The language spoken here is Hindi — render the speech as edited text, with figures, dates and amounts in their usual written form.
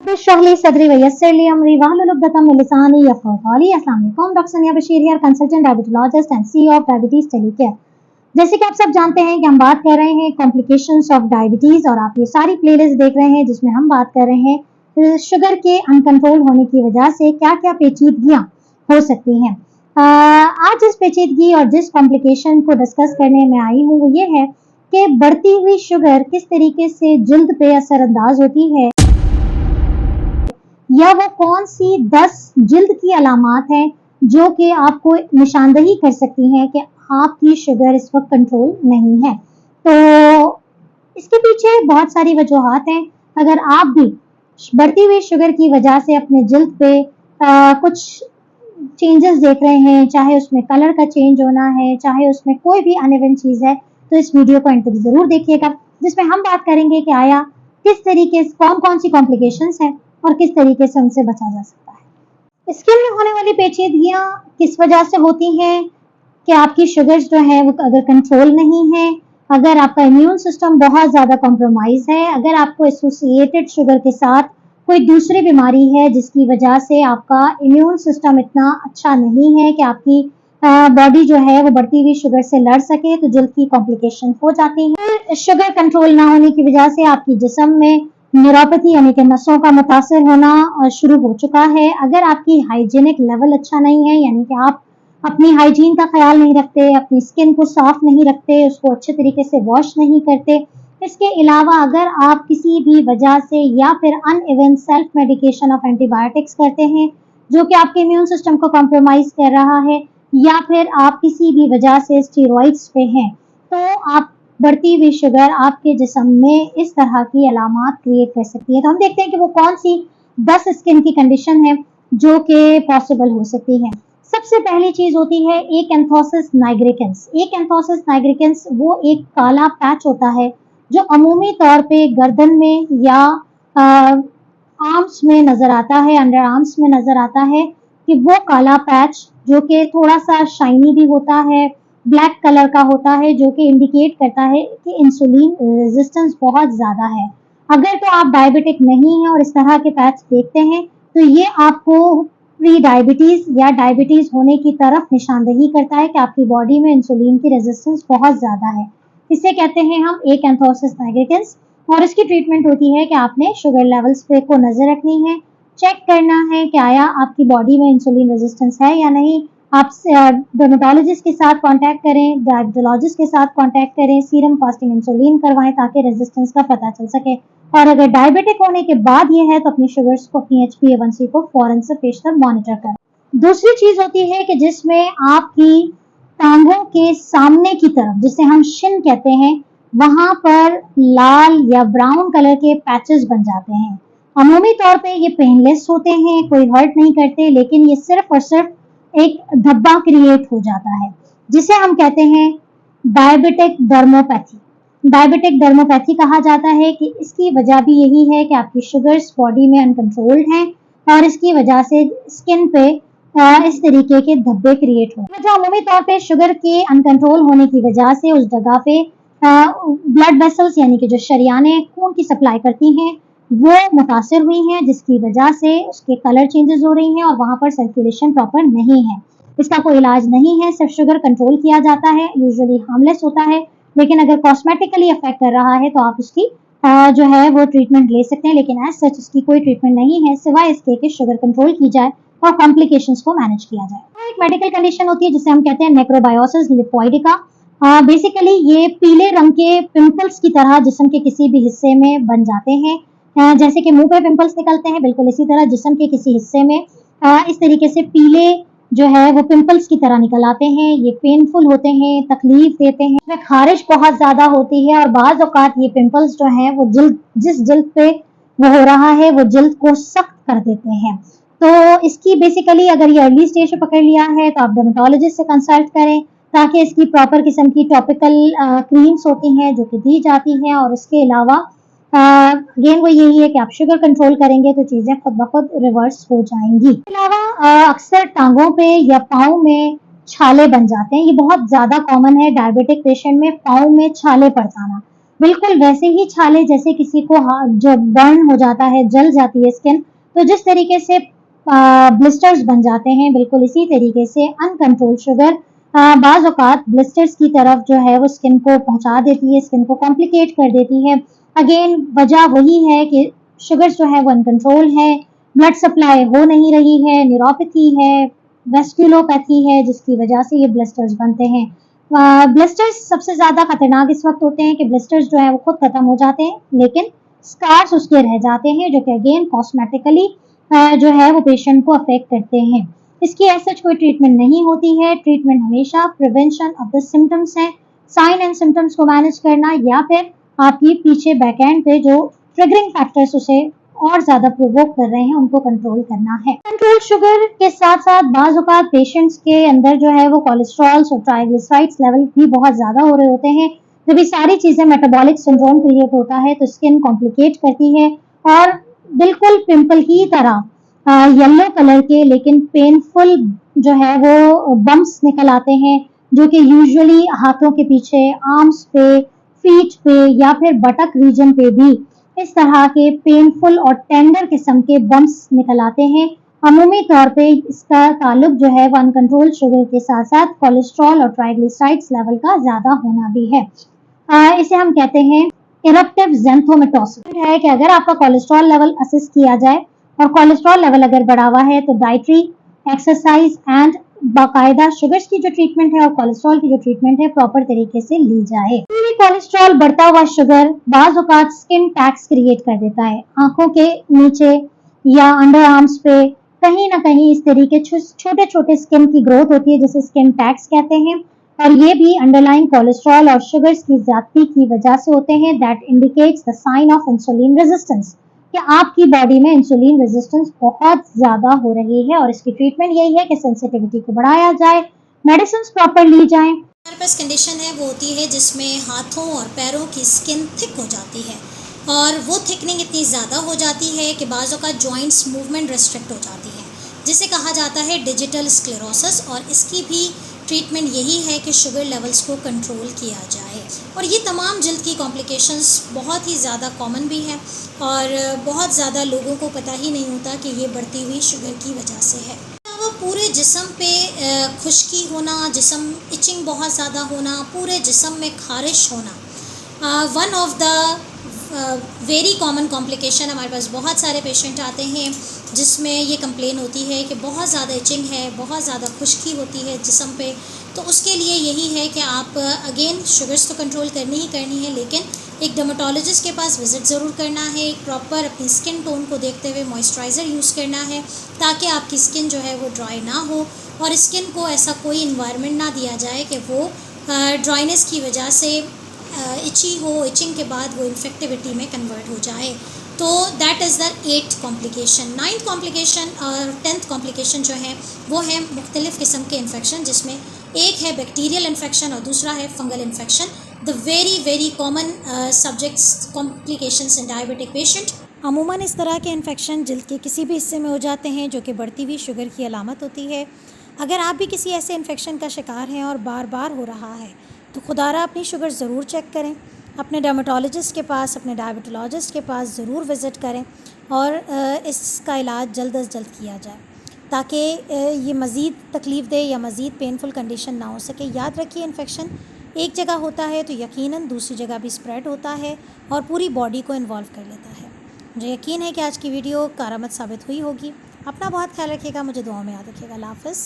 Shahli Sadri Vayassirli Amri Wahlulubdatam Lisani Yafqali Assalamu alaikum doctor Sania Bashir here consultant diabetologist and CEO of diabetes telecare. जैसे कि आप सब जानते हैं कि हम बात कर रहे हैं कॉम्प्लिकेशंस ऑफ डायबिटीज और आप ये सारी प्लेलिस्ट देख रहे हैं जिसमें हम बात कर रहे हैं शुगर के अनकंट्रोल होने की वजह से क्या क्या पेचीदगियां हो सकती हैं। आज जिस पेचीदगी और जिस कॉम्प्लिकेशन को डिस्कस करने में आई हूँ वो ये है कि बढ़ती हुई शुगर किस तरीके से जल्द पे असरअंदाज होती है या वो कौन सी 10 जल्द की अलामात हैं जो कि आपको निशानदही कर सकती हैं कि आपकी शुगर इस वक्त कंट्रोल नहीं है। तो इसके पीछे बहुत सारी वजूहात हैं। अगर आप भी बढ़ती हुई शुगर की वजह से अपने जल्द पे कुछ चेंजेस देख रहे हैं, चाहे उसमें कलर का चेंज होना है, चाहे उसमें कोई भी अनइवन चीज़ है, तो इस वीडियो को अंत तक ज़रूर देखिएगा, जिसमें हम बात करेंगे कि आया किस तरीके से कौन कौन सी कॉम्प्लिकेशंस हैं और किस तरीके से उनसे बचा जा सकता है। स्किन में होने वाली पेचीदगियां किस वजह से होती हैं कि आपकी शुगर्स जो है वो अगर कंट्रोल नहीं है, अगर आपका इम्यून सिस्टम बहुत ज़्यादा कॉम्प्रोमाइज़ है, अगर आपको एसोसिएटेड शुगर के साथ कोई दूसरी बीमारी है जिसकी वजह से आपका इम्यून सिस्टम इतना अच्छा नहीं है कि आपकी बॉडी जो है वो बढ़ती हुई शुगर से लड़ सके, तो जल्द की कॉम्प्लिकेशन हो जाती है। शुगर कंट्रोल ना होने की वजह से आपकी जिस्म में न्यूरोपैथी यानी कि नसों का मुतासर होना शुरू हो चुका है। अगर आपकी हाइजीनिक लेवल अच्छा नहीं है, यानी कि आप अपनी हाइजीन का ख्याल नहीं रखते, अपनी स्किन को साफ नहीं रखते, उसको अच्छे तरीके से वॉश नहीं करते, इसके अलावा अगर आप किसी भी वजह से या फिर uneven self medication of antibiotics करते हैं जो कि आपके इम्यून सिस्टम को कॉम्प्रोमाइज कर रहा है, या फिर आप किसी भी वजह से स्टीरॉइड्स पे हैं, तो आप बढ़ती हुई शुगर आपके जिस्म में इस तरह की अलामात क्रिएट कर सकती है। तो हम देखते हैं कि वो कौन सी 10 स्किन की कंडीशन है जो कि पॉसिबल हो सकती है। सबसे पहली चीज होती है एकैंथोसिस नाइग्रिकेंस। एकैंथोसिस नाइग्रिकेंस वो एक काला पैच होता है जो अमूमी तौर पे गर्दन में या आर्म्स में नजर आता है, अंडर आर्म्स में नजर आता है कि वो काला पैच जो कि थोड़ा सा शाइनी भी होता है, ब्लैक कलर का होता है, जो कि इंडिकेट करता है कि इंसुलिन रेजिस्टेंस बहुत ज़्यादा है। अगर तो आप डायबिटिक नहीं हैं और इस तरह के पैच देखते हैं तो ये आपको प्री डायबिटीज़ या डायबिटीज़ होने की तरफ निशानदही करता है कि आपकी बॉडी में इंसुलिन की रेजिस्टेंस बहुत ज़्यादा है। इसे कहते हैं हम एकैंथोसिस नाइग्रिकेंस। और इसकी ट्रीटमेंट होती है कि आपने शुगर लेवल्स पे को नज़र रखनी है, चेक करना है कि आया आपकी बॉडी में इंसुलिन रेजिस्टेंस है या नहीं। आप डर्मेटोलॉजिस्ट के साथ कांटेक्ट करें, डायबिटोलॉजिस्ट के साथ कांटेक्ट करें, सीरम फास्टिंग इंसुलिन करवाएं ताकि रेजिस्टेंस का पता चल सके। और अगर डायबिटिक होने के बाद ये है तो अपनी शुगर्स को, अपनी HbA1c को फौरन से पेशतर मॉनिटर करें। दूसरी चीज होती है कि जिसमें आपकी टांगों के सामने की तरफ, जिसे हम शिन कहते हैं, वहां पर लाल या ब्राउन कलर के पैचेस बन जाते हैं। अमूमी तौर पे ये पेनलेस होते हैं, कोई हर्ट नहीं करते, लेकिन ये सिर्फ और सिर्फ एक धब्बा क्रिएट हो जाता है जिसे हम कहते हैं डायबिटिक डर्मोपैथी। डायबिटिक डर्मोपैथी कहा जाता है कि इसकी वजह भी यही है कि आपकी शुगर्स बॉडी में अनकंट्रोल्ड हैं और इसकी वजह से स्किन पे इस तरीके के धब्बे क्रिएट हो। जो अमूमी तौर पे शुगर के अनकंट्रोल होने की वजह से उस जगह पे ब्लड वेसल्स यानी कि जो शरियानें खून की सप्लाई करती हैं वो मुतासर हुई हैं, जिसकी वजह से उसके कलर चेंजेस हो रही हैं और वहाँ पर सर्कुलेशन प्रॉपर नहीं है। इसका कोई इलाज नहीं है, सिर्फ शुगर कंट्रोल किया जाता है, यूजुअली हार्मलेस होता है, लेकिन अगर कॉस्मेटिकली अफेक्ट कर रहा है तो आप उसकी जो है वो ट्रीटमेंट ले सकते हैं, लेकिन एज सच उसकी कोई ट्रीटमेंट नहीं है सिवाय इसके कि शुगर कंट्रोल की जाए और कॉम्प्लिकेशंस को मैनेज किया जाए। एक मेडिकल कंडीशन होती है जिसे हम कहते हैं नेक्रोबायोसिस लिपोइडिका। बेसिकली ये पीले रंग के पिंपल्स की तरह जिस्म के किसी भी हिस्से में बन जाते हैं, जैसे कि मुंह पे पिंपल्स निकलते हैं, बिल्कुल इसी तरह जिस्म के किसी हिस्से में इस तरीके से पीले जो है वो पिंपल्स की तरह निकल आते हैं। ये पेनफुल होते हैं, तकलीफ देते हैं, इसमें खारिश बहुत ज्यादा होती है और बाज़ औक़ात ये पिंपल्स जो हैं वो जिस जल्द पे वो हो रहा है वो जल्द को सख्त कर देते हैं। तो इसकी बेसिकली अगर ये अर्ली स्टेज पे पकड़ लिया है तो आप डर्मेटोलॉजिस्ट से कंसल्ट करें ताकि इसकी प्रॉपर किस्म की टॉपिकल क्रीम्स होती हैं जो कि दी जाती हैं। और उसके अलावा अगेन वो यही है कि आप शुगर कंट्रोल करेंगे तो चीज़ें खुद ब खुद रिवर्स हो जाएंगी। इसके अलावा अक्सर टांगों पे या पाँव में छाले बन जाते हैं, ये बहुत ज़्यादा कॉमन है डायबिटिक पेशेंट में, पाँव में छाले पड़ जाना। बिल्कुल वैसे ही छाले जैसे किसी को जब बर्न हो जाता है, जल जाती है स्किन, तो जिस तरीके से ब्लिस्टर्स बन जाते हैं, बिल्कुल इसी तरीके से अनकंट्रोल्ड शुगर बाज़ औक़ात ब्लिस्टर्स की तरफ जो है वो स्किन को पहुँचा देती है, स्किन को कॉम्प्लिकेट कर देती है। अगेन वजह वही है कि शुगर्स जो है वो अनकंट्रोल है, ब्लड सप्लाई हो नहीं रही है, न्यूरोपैथी है, वेस्कुलोपैथी है, जिसकी वजह से ये ब्लिस्टर्स बनते हैं। ब्लिस्टर्स सबसे ज़्यादा खतरनाक इस वक्त होते हैं कि ब्लिस्टर्स जो है वो खुद खत्म हो जाते हैं, लेकिन स्कार्स उसके रह जाते हैं, जो कि अगेन कॉस्मेटिकली जो है वो पेशेंट को अफेक्ट करते हैं। इसकी ऐसा कोई ट्रीटमेंट नहीं होती है, ट्रीटमेंट हमेशा प्रिवेंशन ऑफ द सिम्टम्स है, साइन एंड सिम्टम्स को मैनेज करना, या फिर आपकी पीछे बैक एंड पे जो ट्रिगरिंग फैक्टर्स उसे और ज़्यादा प्रोवोक कर रहे हैं, उनको कंट्रोल करना है। कंट्रोल शुगर के साथ साथ बाज़ औक़ात पेशेंट्स के अंदर जो है वो कोलेस्ट्रॉल्स और ट्राइग्लिसराइड्स लेवल भी बहुत ज़्यादा हो रहे होते हैं। जब ये सारी चीज़ें मेटाबॉलिक सिंड्रोम क्रिएट होता है तो स्किन कॉम्प्लिकेट करती है और बिल्कुल पिंपल की तरह येलो कलर के लेकिन पेनफुल जो है वो बम्प्स निकल आते हैं, जो कि यूजुअली हाथों के पीछे, आर्म्स पे, फीट पे या फिर बटक रीजन पे भी इस तरह के पेनफुल और टेंडर किस्म के बम्प्स निकल आते हैं। अमूमी तौर पे इसका ताल्लुक जो है वो अनकंट्रोल्ड शुगर के साथ साथ कोलेस्ट्रॉल और ट्राइग्लिसराइड्स लेवल का ज़्यादा होना भी है। इसे हम कहते हैं इरप्टिव ज़ैंथोमेटोसिस है कि अगर आपका कोलेस्ट्रॉल लेवल असेस किया जाए और कोलेस्ट्रॉल लेवल अगर बढ़ा हुआ है तो डाइटरी, एक्सरसाइज एंड बाकायदा शुगर्स की जो ट्रीटमेंट है और कोलेस्ट्रॉल की जो ट्रीटमेंट है प्रॉपर तरीके से ली जाए। कोलेस्ट्रॉल बढ़ता हुआ शुगर बाज़ औक़ात स्किन टैक्स क्रिएट कर देता है, आंखों के नीचे या अंडर आर्म्स पे कहीं ना कहीं इस तरीके छोटे छोटे स्किन की ग्रोथ होती है जिसे स्किन टैक्स कहते हैं, और ये भी अंडरलाइन कोलेस्ट्रॉल और शुगर्स की ज्यादती की वजह से होते हैं। That indicates the sign of insulin resistance, कि आपकी बॉडी में इंसुलिन रेजिस्टेंस बहुत ज़्यादा हो रही है, और इसकी ट्रीटमेंट यही है कि सेंसिटिविटी को बढ़ाया जाए, मेडिसिन प्रॉपर ली जाए। हमारे पास कंडीशन है वो होती है जिसमें हाथों और पैरों की स्किन थिक हो जाती है, और वो थिकनिंग इतनी ज़्यादा हो जाती है कि बाज़ों का जॉइंट्स मूवमेंट रेस्ट्रिक्ट हो जाती है, जिसे कहा जाता है डिजिटल स्क्लेरोसिस। और इसकी भी ट्रीटमेंट यही है कि शुगर लेवल्स को कंट्रोल किया जाए। और ये तमाम जल्द की कॉम्प्लिकेशंस बहुत ही ज़्यादा कॉमन भी है, और बहुत ज़्यादा लोगों को पता ही नहीं होता कि ये बढ़ती हुई शुगर की वजह से है। वो पूरे जिस्म पे खुश्की होना, जिस्म इचिंग बहुत ज़्यादा होना, पूरे जिस्म में खारिश होना, one of the very common complication. हमारे पास बहुत सारे पेशेंट आते हैं जिसमें ये कंप्लेन होती है कि बहुत ज़्यादा इचिंग है, बहुत ज़्यादा खुश्की होती है जिस्म पे। तो उसके लिए यही है कि आप अगेन शुगर्स तो कंट्रोल करनी ही करनी है, लेकिन एक डर्मेटोलॉजिस्ट के पास विज़िट ज़रूर करना है, एक प्रॉपर अपनी स्किन टोन को देखते हुए मॉइस्चराइज़र यूज़ करना है, ताकि आपकी स्किन जो है वो ड्राई ना हो, और स्किन को ऐसा कोई इन्वायरमेंट ना दिया जाए कि वो ड्राइनेस की वजह से इची हो, इचिंग के बाद वो इन्फेक्टिविटी में कन्वर्ट हो जाए। तो that is the 8th complication. 9th complication और 10th कॉम्प्लिकेशन जो है वो है मुख्तलिफ़ किस्म के इन्फेक्शन, जिसमें एक है बैक्टीरियल इन्फेक्शन और दूसरा है fungal infection. The very common subjects complications in diabetic patient. अमूमन इस तरह के इन्फेक्शन जल्द के किसी भी हिस्से में हो जाते हैं, जो कि बढ़ती हुई शुगर की अलामत होती है। अगर आप भी किसी ऐसे इन्फेक्शन का शिकार हैं और बार बार हो रहा है, तो खुदारा अपनी शुगर ज़रूर चेक करें, अपने डर्मेटोलॉजिस्ट के पास, अपने डायबिटोलॉजिस्ट के पास ज़रूर विज़िट करें, और इसका इलाज जल्द अज जल्द किया जाए, ताकि ये मज़ीद तकलीफ़ दे या मज़ीद पेनफुल कंडीशन ना हो सके। याद रखिए, इन्फेक्शन एक जगह होता है तो यकीनन दूसरी जगह भी स्प्रेड होता है और पूरी बॉडी को इन्वॉल्व कर लेता है। मुझे यकीन है कि आज की वीडियो कारआमद साबित हुई होगी। अपना बहुत ख्याल रखिएगा, मुझे दुआओं में याद रखिएगा। अल्लाह हाफ़िज़।